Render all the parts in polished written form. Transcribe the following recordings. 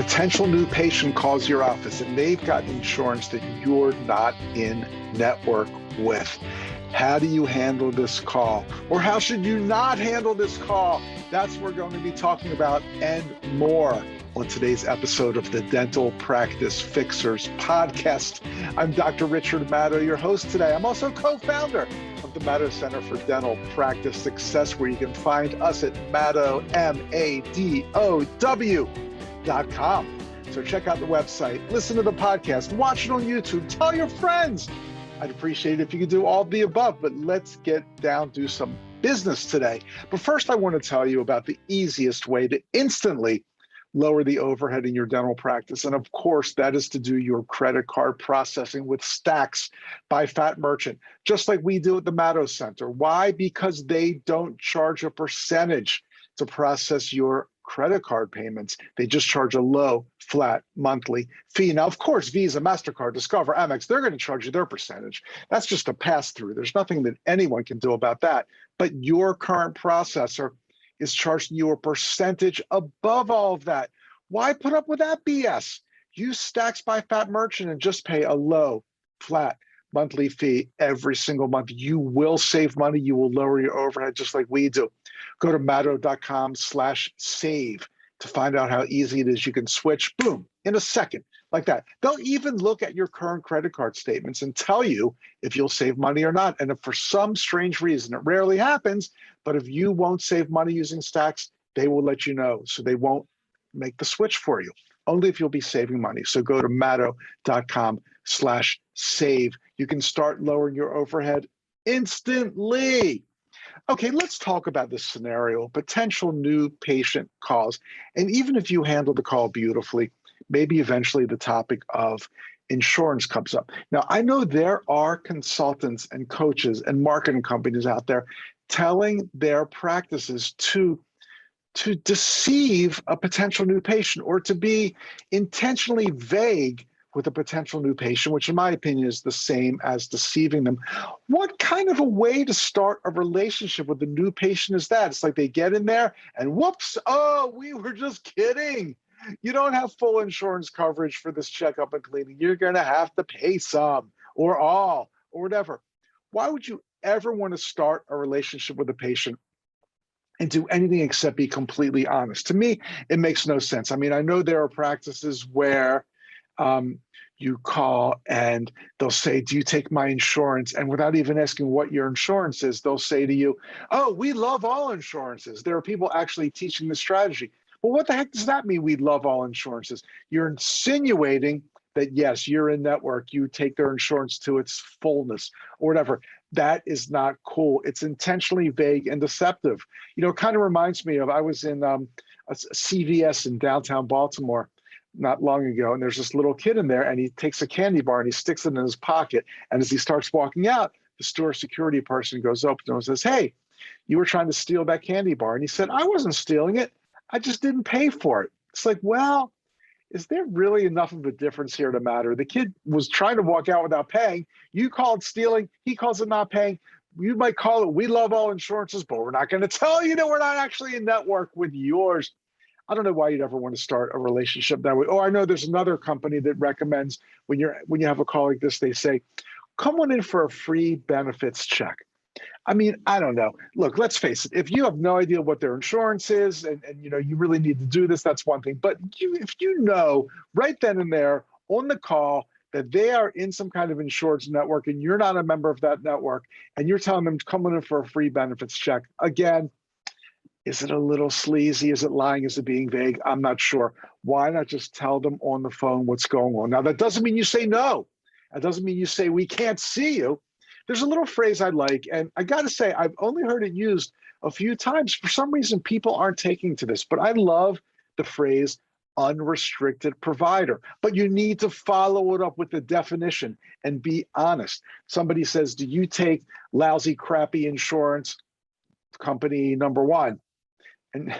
potential new patient calls your office and they've got insurance that you're not in network with. How do you handle this call? Or how should you not handle this call? That's what we're going to be talking about and more on today's episode of the Dental Practice Fixers podcast. I'm Dr. Richard Madow, your host today. I'm also co-founder of the Madow Center for Dental Practice Success, where you can find us at Madow, MADOW.com. So check out the website, listen to the podcast, watch it on YouTube, tell your friends. I'd appreciate it if you could do all of the above, but let's get down to some business today. But first, I want to tell you about the easiest way to instantly lower the overhead in your dental practice. And of course, that is to do your credit card processing with Stacks by Fat Merchant, just like we do at the Madow Center. Why? Because they don't charge a percentage to process your credit card payments. They just charge a low, flat monthly fee. Now, of course, Visa, MasterCard, Discover, Amex, they're going to charge you their percentage. That's just a pass-through. There's nothing that anyone can do about that. But your current processor is charging you a percentage above all of that. Why put up with that BS? Use Stacks by Fat Merchant and just pay a low, flat monthly fee every single month. You will save money. You will lower your overhead just like we do. Go to madow.com/save to find out how easy it is. You can switch, boom, in a second, like that. They'll even look at your current credit card statements and tell you if you'll save money or not. And if for some strange reason, it rarely happens, but if you won't save money using Stacks, they will let you know. So they won't make the switch for you, only if you'll be saving money. So go to madow.com/save. You can start lowering your overhead instantly. Okay, let's talk about this scenario, potential new patient calls. And even if you handle the call beautifully, maybe eventually the topic of insurance comes up. Now, I know there are consultants and coaches and marketing companies out there telling their practices to deceive a potential new patient or to be intentionally vague with a potential new patient, which in my opinion is the same as deceiving them. What kind of a way to start a relationship with a new patient is that? It's like they get in there and whoops, oh, we were just kidding. You don't have full insurance coverage for this checkup and cleaning. You're going to have to pay some or all or whatever. Why would you ever want to start a relationship with a patient and do anything except be completely honest? To me, it makes no sense. I mean, I know there are practices where you call and they'll say, do you take my insurance? And without even asking what your insurance is, they'll say to you, oh, we love all insurances. There are people actually teaching this strategy. Well, what the heck does that mean, we love all insurances? You're insinuating that, yes, you're in network, you take their insurance to its fullness or whatever. That is not cool. It's intentionally vague and deceptive. You know, it kind of reminds me of, I was in a CVS in downtown Baltimore not long ago, and there's this little kid in there, and he takes a candy bar and he sticks it in his pocket. And as he starts walking out, the store security person goes up to him and says, hey, you were trying to steal that candy bar. And he said, I wasn't stealing it. I just didn't pay for it. It's like, well, is there really enough of a difference here to matter? The kid was trying to walk out without paying. You call it stealing. He calls it not paying. You might call it, we love all insurances, but we're not going to tell you that we're not actually in network with yours. I don't know why you'd ever want to start a relationship that way. Oh, I know there's another company that recommends when you have a call like this, they say, come on in for a free benefits check. I mean, I don't know. Look, let's face it. If you have no idea what their insurance is and you know, you really need to do this, that's one thing. But if you know right then and there on the call that they are in some kind of insurance network and you're not a member of that network and you're telling them to come on in for a free benefits check, again, is it a little sleazy? Is it lying? Is it being vague? I'm not sure. Why not just tell them on the phone what's going on? Now, that doesn't mean you say no. That doesn't mean you say, we can't see you. There's a little phrase I like, and I got to say, I've only heard it used a few times. For some reason, people aren't taking to this, but I love the phrase unrestricted provider. But you need to follow it up with the definition and be honest. Somebody says, do you take lousy, crappy insurance company number one? And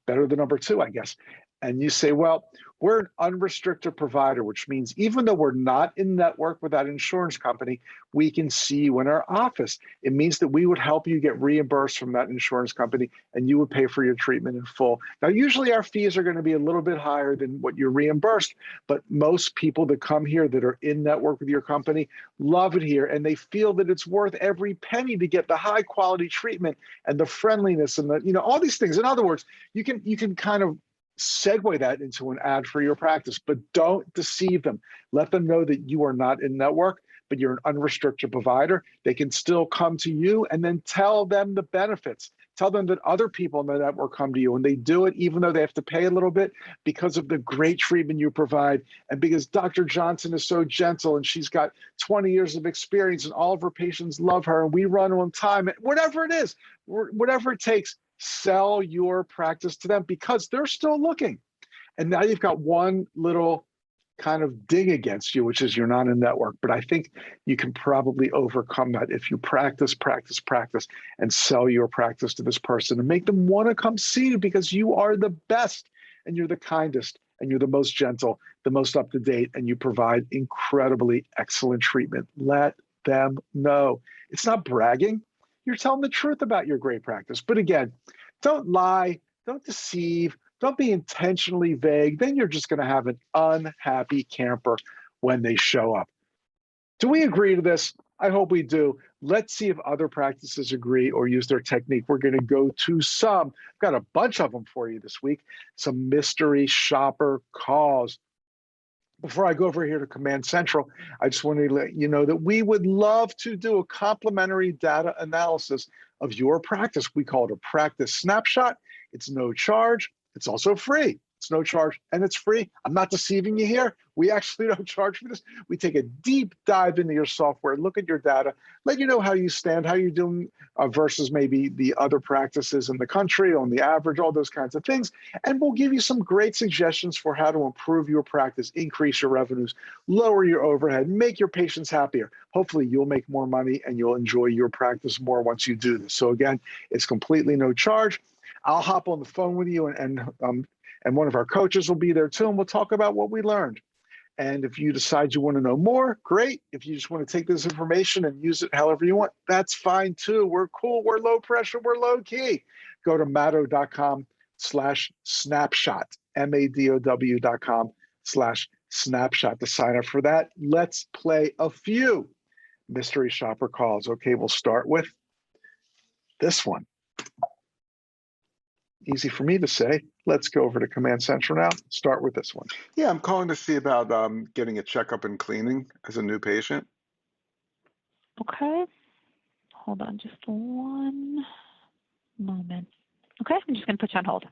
better than number two, I guess. and you say, well, we're an unrestricted provider, which means even though we're not in network with that insurance company, we can see you in our office. It means that we would help you get reimbursed from that insurance company and you would pay for your treatment in full. Now, usually our fees are going to be a little bit higher than what you're reimbursed, but most people that come here that are in network with your company love it here, and they feel that it's worth every penny to get the high quality treatment and the friendliness and the, all these things. In other words, you can kind of segue that into an ad for your practice, but don't deceive them. Let them know that you are not in network, but you're an unrestricted provider. They can still come to you, and then tell them the benefits. Tell them that other people in the network come to you, and they do it even though they have to pay a little bit because of the great treatment you provide, and because Dr. Johnson is so gentle and she's got 20 years of experience and all of her patients love her and we run on time. Whatever it is, whatever it takes, sell your practice to them because they're still looking. And now you've got one little kind of ding against you, which is you're not in network. But I think you can probably overcome that if you practice, and sell your practice to this person and make them want to come see you because you are the best and you're the kindest and you're the most gentle, the most up to date, and you provide incredibly excellent treatment. Let them know. It's not bragging. You're telling the truth about your great practice. But again, don't lie, don't deceive, don't be intentionally vague. Then you're just going to have an unhappy camper when they show up. Do we agree to this? I hope we do. Let's see if other practices agree or use their technique. We're going to go to some. I've got a bunch of them for you this week. Some mystery shopper calls. Before I go over here to Command Central, I just wanted to let you know that we would love to do a complimentary data analysis of your practice. We call it a practice snapshot. It's no charge. It's also free. It's no charge and it's free. I'm not deceiving you here. We actually don't charge for this. We take a deep dive into your software, look at your data, let you know how you stand, how you're doing versus maybe the other practices in the country on the average, all those kinds of things. And we'll give you some great suggestions for how to improve your practice, increase your revenues, lower your overhead, make your patients happier. Hopefully you'll make more money and you'll enjoy your practice more once you do this. So again, it's completely no charge. I'll hop on the phone with you and one of our coaches will be there too, and we'll talk about what we learned. And if you decide you want to know more, great. If you just want to take this information and use it however you want, that's fine too. We're cool, we're low pressure, we're low key. Go to Madow.com/snapshot, MADOW.com/snapshot to sign up for that. Let's play a few mystery shopper calls. Okay, we'll start with this one. Easy for me to say. Let's go over to Command Central now. Start with this one. Yeah, I'm calling to see about getting a checkup and cleaning as a new patient. Okay. Hold on just one moment. Okay, I'm just going to put you on hold.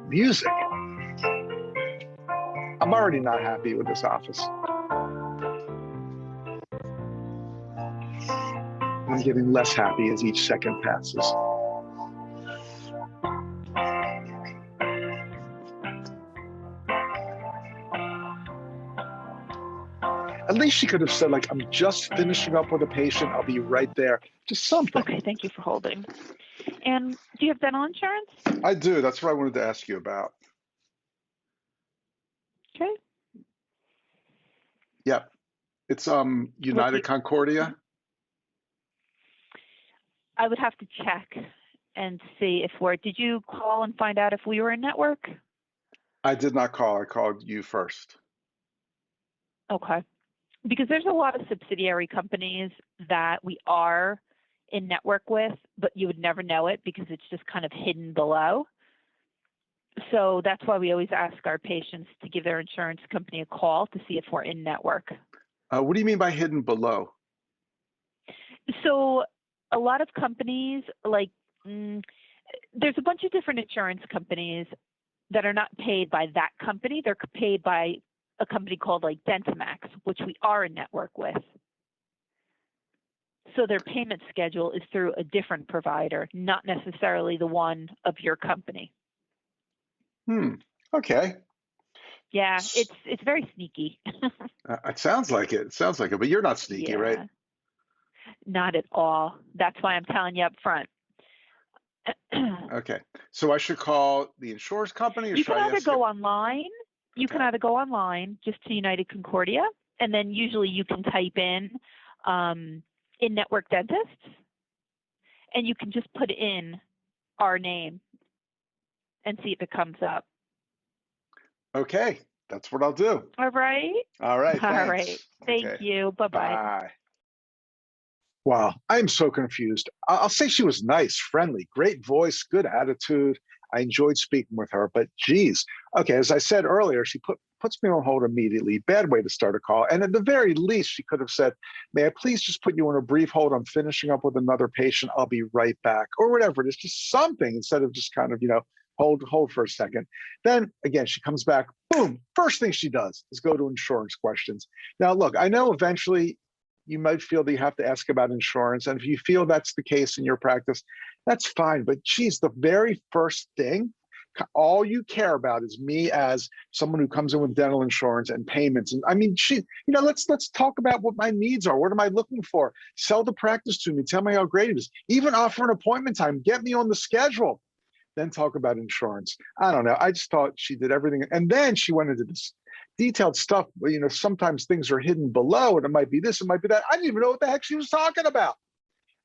Music. I'm already not happy with this office. I'm getting less happy as each second passes. At least she could have said, like, I'm just finishing up with a patient. I'll be right there. Just something. Okay, thank you for holding. And do you have dental insurance? I do. That's what I wanted to ask you about. Okay. Yep. It's United Concordia. I would have to check and see if did you call and find out if we were in network? I did not call. I called you first. Okay. Because there's a lot of subsidiary companies that we are in network with, but you would never know it because it's just kind of hidden below. So that's why we always ask our patients to give their insurance company a call to see if we're in network. What do you mean by hidden below? So a lot of companies, there's a bunch of different insurance companies that are not paid by that company. They're paid by a company called Dentamax, which we are in network with. So their payment schedule is through a different provider, not necessarily the one of your company. Okay. Yeah, S- it's very sneaky. It sounds like it. It sounds like it, but you're not sneaky, right? Yeah, not at all. That's why I'm telling you up front. Okay. So I should call the insurance company or You should can I either ask go it? online. You can Okay. either go online just to United Concordia, and then usually you can type in network dentists, and you can just put in our name and see if it comes up. Okay. That's what I'll do. All right. All right. All right. Thanks. Thank Okay. you. Bye bye. Bye. Wow, I'm so confused. I'll say she was nice, friendly, great voice, good attitude. I enjoyed speaking with her, but geez. Okay, as I said earlier, she puts me on hold immediately. Bad way to start a call. And at the very least, she could have said, "May I please just put you on a brief hold? I'm finishing up with another patient. I'll be right back," or whatever it is, just something instead of just kind of, hold for a second. Then again, she comes back, boom. First thing she does is go to insurance questions. Now, look, I know eventually you might feel that you have to ask about insurance. And if you feel that's the case in your practice, that's fine. But geez, the very first thing, all you care about is me as someone who comes in with dental insurance and payments. And I mean, let's talk about what my needs are. What am I looking for? Sell the practice to me. Tell me how great it is. Even offer an appointment time. Get me on the schedule. Then talk about insurance. I don't know. I just thought she did everything. And then she went into this detailed stuff. Sometimes things are hidden below, and it might be this, it might be that. I didn't even know what the heck she was talking about.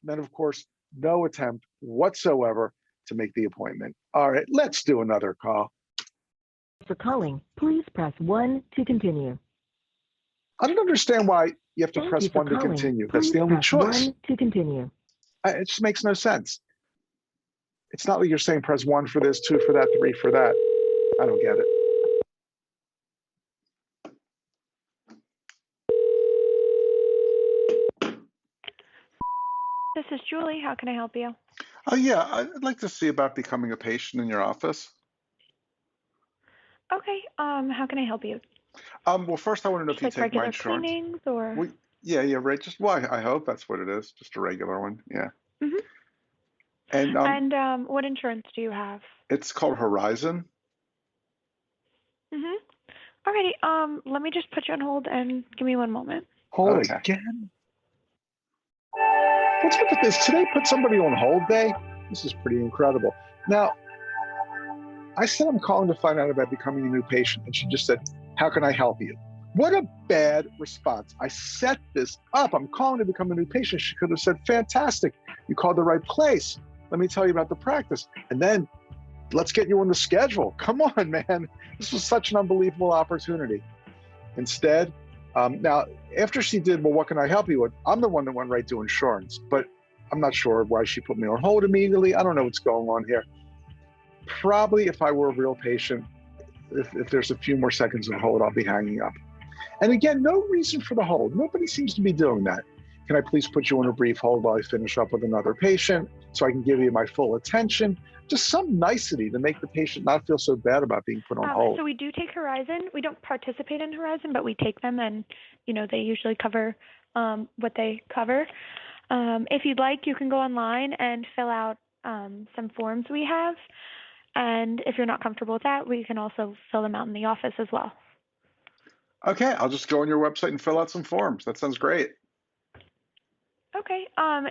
And then, of course, no attempt whatsoever to make the appointment. All right, let's do another call. For calling, please press 1 to continue. I don't understand why you have to Thank press you for 1 to calling. continue. That's Please the only press choice. 1 to continue. It just makes no sense. It's not like you're saying press 1 for this, 2 for that, 3 for that. I don't get it. This is Julie. How can I help you? Oh, yeah. I'd like to see about becoming a patient in your office. Okay. How can I help you? Well, first I want to know if Just you like take my regular insurance. cleanings or? Well, yeah, right. Just why? I hope that's what it is. Just a regular one. Yeah. Mhm. And And what insurance do you have? it's called Horizon. Mhm. Alrighty. Let me just put you on hold and give me one moment. Hold Okay. again? What's with this? Today put somebody on hold day? This is pretty incredible. Now, I said I'm calling to find out about becoming a new patient, and she just said, "How can I help you?" What a bad response. I set this up. I'm calling to become a new patient. She could have said, "Fantastic. You called the right place. Let me tell you about the practice. And then let's get you on the schedule." Come on, man. This was such an unbelievable opportunity. Instead, now, after she did, "Well, what can I help you with?" I'm the one that went right to insurance, but I'm not sure why she put me on hold immediately. I don't know what's going on here. Probably if I were a real patient, if there's a few more seconds of hold, I'll be hanging up. And again, no reason for the hold. Nobody seems to be doing that. "Can I please put you on a brief hold while I finish up with another patient so I can give you my full attention?" Just some nicety to make the patient not feel so bad about being put on hold. So we do take Horizon. We don't participate in Horizon, but we take them, and they usually cover what they cover. If you'd like, you can go online and fill out some forms we have. And if you're not comfortable with that, we can also fill them out in the office as well. Okay, I'll just go on your website and fill out some forms. That sounds great. Okay.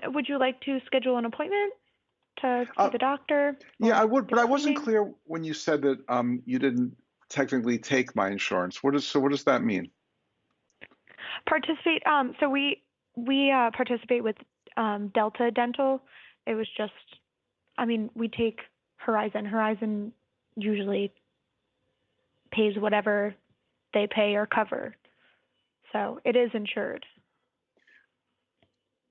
Would you like to schedule an appointment to see Uh, the doctor? yeah, or I would, the but I wasn't cleaning? clear when you said that you didn't technically take my insurance. What does that mean? Participate. So we participate with Delta Dental. It was just, we take Horizon. Horizon usually pays whatever they pay or cover. So it is insured.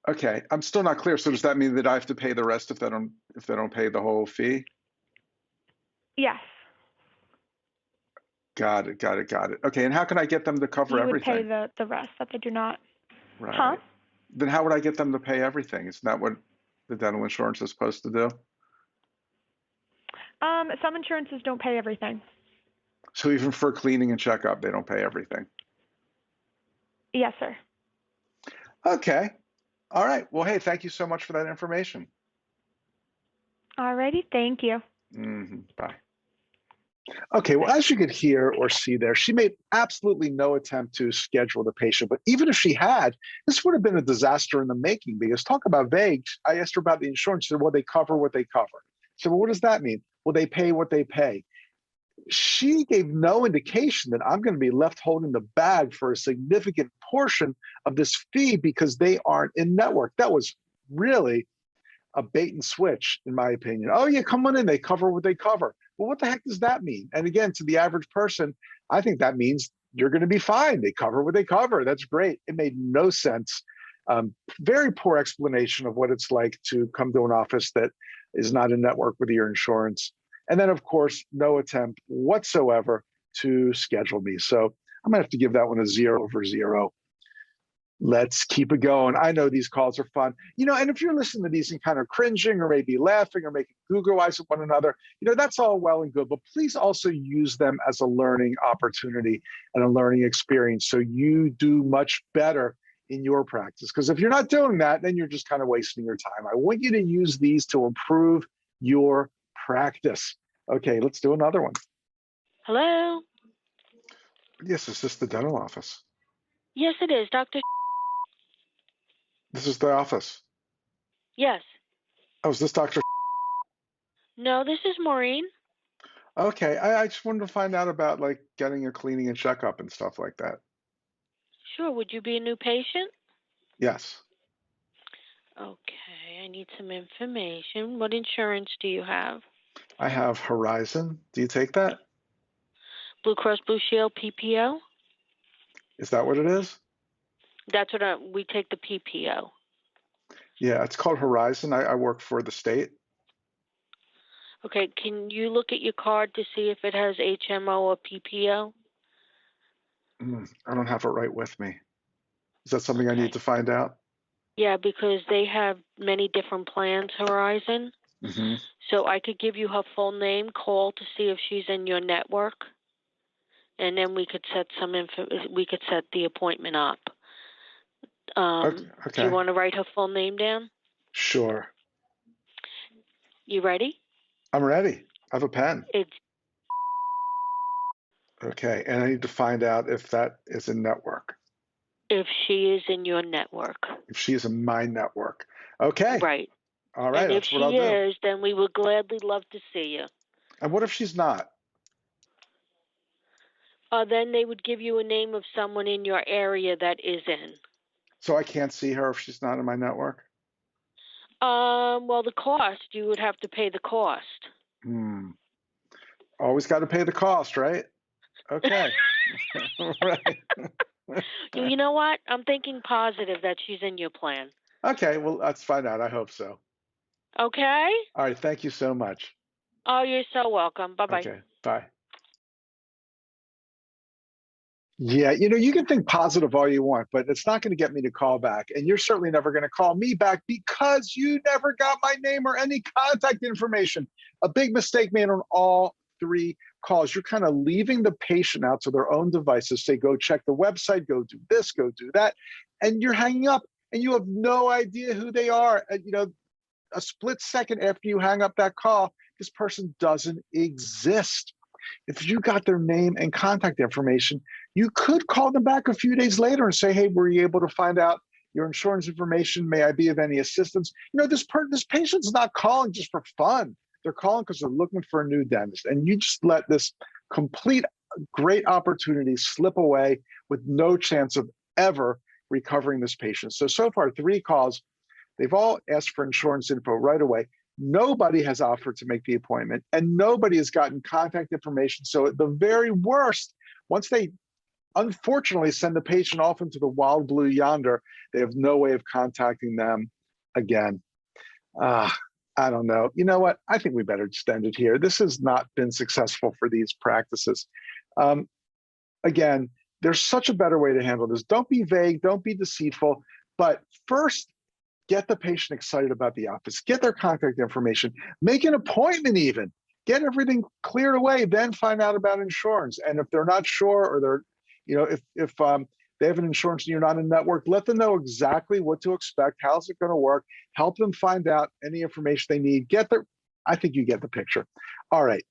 Okay, I'm still not clear. So does that mean that I have to pay the rest if they don't pay the whole fee? Yes. Got it, got it, got it. Okay, and how can I get them to cover You would pay everything? the rest that they do not. Right. Huh? Then how would I get them to pay everything? Isn't that what the dental insurance is supposed to do? Some insurances don't pay everything. So even for cleaning and checkup, they don't pay everything. Yes, sir. Okay. All right. Well, hey, thank you so much for that information. Alrighty. Thank you. Bye. Okay, well, as you could hear or see there, she made absolutely no attempt to schedule the patient. But even if she had, this would have been a disaster in the making because talk about vague. I asked her about the insurance. She said, well, they cover what they cover. So, well, what does that mean? Well, they pay what they pay. She gave no indication that I'm going to be left holding the bag for a significant portion of this fee because they aren't in network. That was really a bait and switch, in my opinion. Oh, yeah, come on in. They cover what they cover. Well, what the heck does that mean? And again, to the average person, I think that means you're going to be fine. They cover what they cover. That's great. It made no sense. Very poor explanation of what it's like to come to an office that is not in network with your insurance. And then, of course, no attempt whatsoever to schedule me. So I'm going to have to give that one a 0/0. Let's keep it going. I know these calls are fun. And if you're listening to these and kind of cringing or maybe laughing or making Google eyes at one another, that's all well and good, but please also use them as a learning opportunity and a learning experience so you do much better in your practice. Because if you're not doing that, then you're just kind of wasting your time. I want you to use these to improve your practice. Okay, let's do another one. Hello? Yes, is this the dental office? Yes, it is, Dr. This is the office. Yes. Oh, is this Dr.? No, this is Maureen. Okay, I just wanted to find out about like getting a cleaning and checkup and stuff like that. Sure, would you be a new patient? Yes. Okay, I need some information. What insurance do you have? I have Horizon. Do you take that? Blue Cross Blue Shield PPO? Is that what it is? That's what we take the PPO. Yeah, it's called Horizon. I work for the state. Okay, can you look at your card to see if it has HMO or PPO? I don't have it right with me. Is that something I Okay. need to find out? Yeah, because they have many different plans, Horizon. Mm-hmm. So I could give you her full name, call to see if she's in your network, and then we could set we could set the appointment up. Okay. Do you want to write her full name down? Sure. You ready? I'm ready. I have a pen. It's Okay, and I need to find out if that is in network. if she is in your network. If she is in my network. Okay. Right. All right, And if that's she what I'll do. is, then we would gladly love to see you. And what if she's not? Then they would give you a name of someone in your area that is in. So I can't see her if she's not in my network? Well, the cost, you would have to pay the cost. Always got to pay the cost, right? Okay. Right. You know what? I'm thinking positive that she's in your plan. Okay, well, let's find out. I hope so. Okay? All right, thank you so much. Oh, you're so welcome. Bye-bye. Okay, bye. Yeah, you can think positive all you want, but it's not going to get me to call back. And you're certainly never going to call me back because you never got my name or any contact information. A big mistake made on all 3 calls. You're kind of leaving the patient out to their own devices. Say, go check the website, go do this, go do that. And you're hanging up and you have no idea who they are. And, a split second after you hang up that call, this person doesn't exist. If you got their name and contact information, you could call them back a few days later and say, hey, were you able to find out your insurance information? May I be of any assistance? This patient's not calling just for fun. They're calling because they're looking for a new dentist. And you just let this complete great opportunity slip away with no chance of ever recovering this patient. So far, 3 calls. They've all asked for insurance info right away. Nobody has offered to make the appointment, and nobody has gotten contact information. So at the very worst, once they unfortunately send the patient off into the wild blue yonder, they have no way of contacting them again. I don't know. You know what? I think we better extend it here. This has not been successful for these practices. Again, there's such a better way to handle this. Don't be vague. Don't be deceitful. But first, get the patient excited about the office, get their contact information, make an appointment even, get everything cleared away, then find out about insurance. And if they're not sure or they're, if they have an insurance and you're not in network, let them know exactly what to expect, how's it gonna work, help them find out any information they need, I think you get the picture. All right,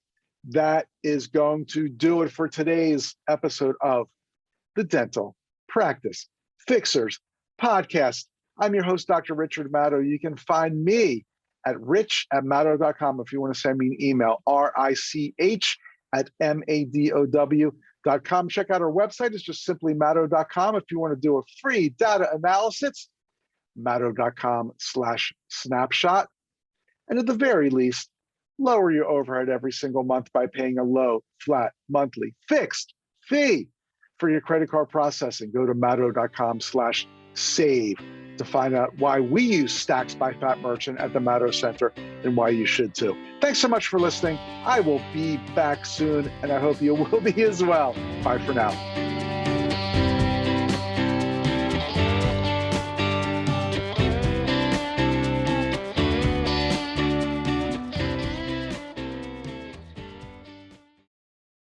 that is going to do it for today's episode of the Dental Practice Fixers podcast. I'm your host, Dr. Richard Madow. You can find me at rich@madow.com if you want to send me an email, rich@madow.com. Check out our website. It's just simply madow.com. If you want to do a free data analysis, madow.com/snapshot. And at the very least, lower your overhead every single month by paying a low, flat, monthly, fixed fee for your credit card processing. Go to madow.com/save to find out why we use Stacks by Fat Merchant at the Madow Center and why you should too. Thanks so much for listening. I will be back soon, and I hope you will be as well. Bye for now.